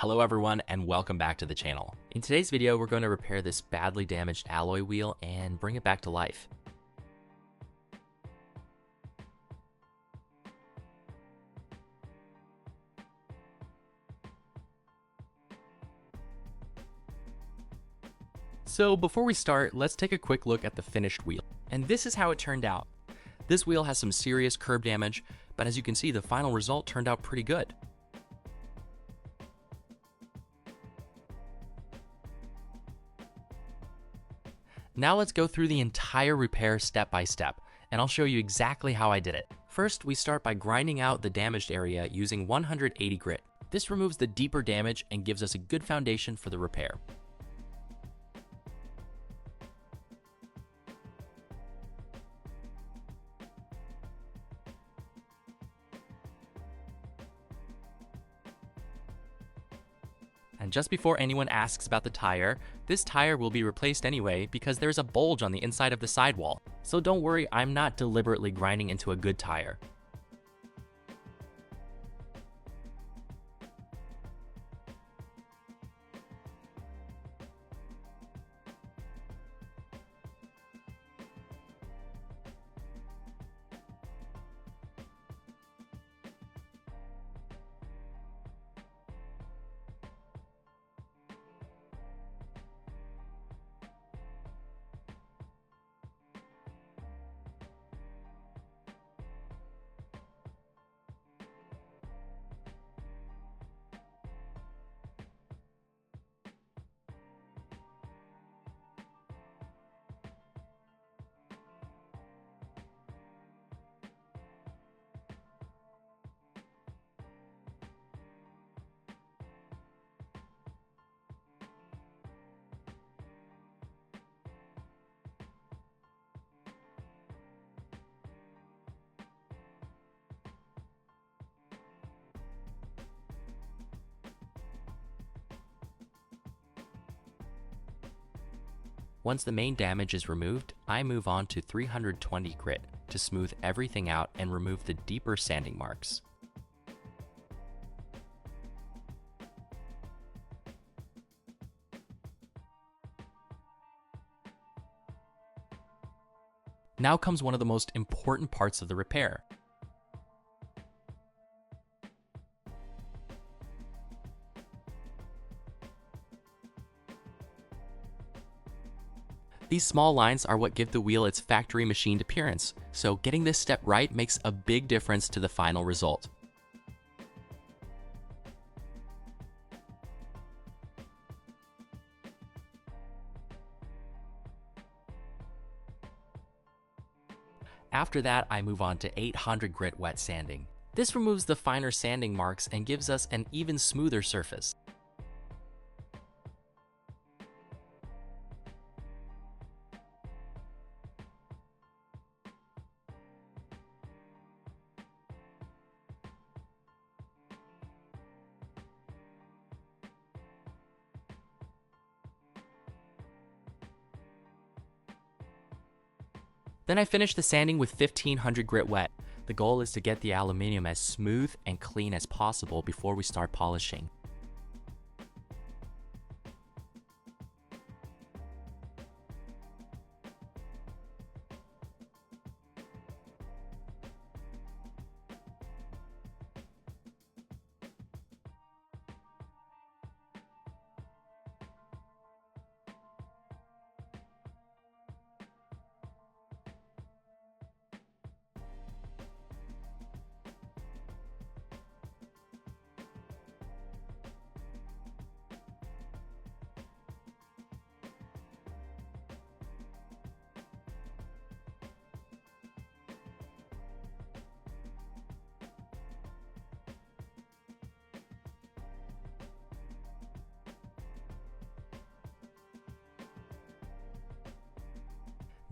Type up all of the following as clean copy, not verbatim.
Hello everyone and welcome back to the channel. In today's video, we're going to repair this badly damaged alloy wheel and bring it back to life. So before we start, let's take a quick look at the finished wheel. And this is how it turned out. This wheel has some serious curb damage, but as you can see, the final result turned out pretty good. Now let's go through the entire repair step by step, and I'll show you exactly how I did it. First, we start by grinding out the damaged area using 180 grit. This removes the deeper damage and gives us a good foundation for the repair. And just before anyone asks about the tire, this tire will be replaced anyway because there's a bulge on the inside of the sidewall. So don't worry, I'm not deliberately grinding into a good tire. Once the main damage is removed, I move on to 320 grit to smooth everything out and remove the deeper sanding marks. Now comes one of the most important parts of the repair. These small lines are what give the wheel its factory machined appearance, so getting this step right makes a big difference to the final result. After that, I move on to 800 grit wet sanding. This removes the finer sanding marks and gives us an even smoother surface. Then I finish the sanding with 1500 grit wet. The goal is to get the aluminium as smooth and clean as possible before we start polishing.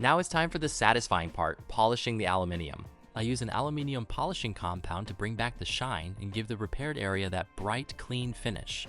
Now it's time for the satisfying part, polishing the aluminium. I use an aluminium polishing compound to bring back the shine and give the repaired area that bright, clean finish.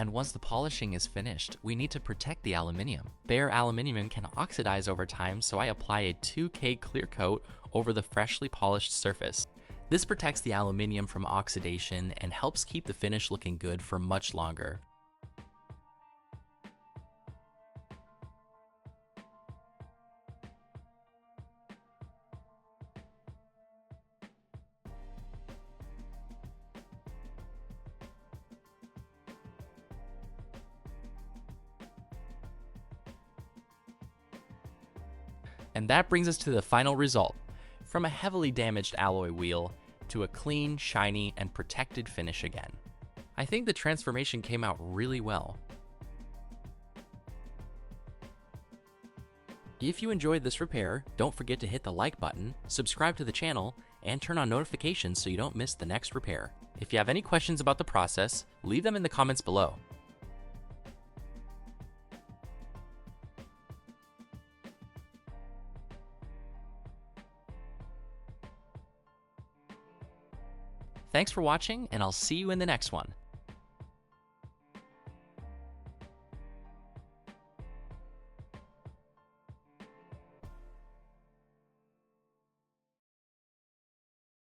And once the polishing is finished, we need to protect the aluminium. Bare aluminium can oxidize over time, so I apply a 2K clear coat over the freshly polished surface. This protects the aluminium from oxidation and helps keep the finish looking good for much longer. And that brings us to the final result. From a heavily damaged alloy wheel to a clean, shiny, and protected finish again. I think the transformation came out really well. If you enjoyed this repair, don't forget to hit the like button, subscribe to the channel, and turn on notifications so you don't miss the next repair. If you have any questions about the process, leave them in the comments below. Thanks for watching, and I'll see you in the next one.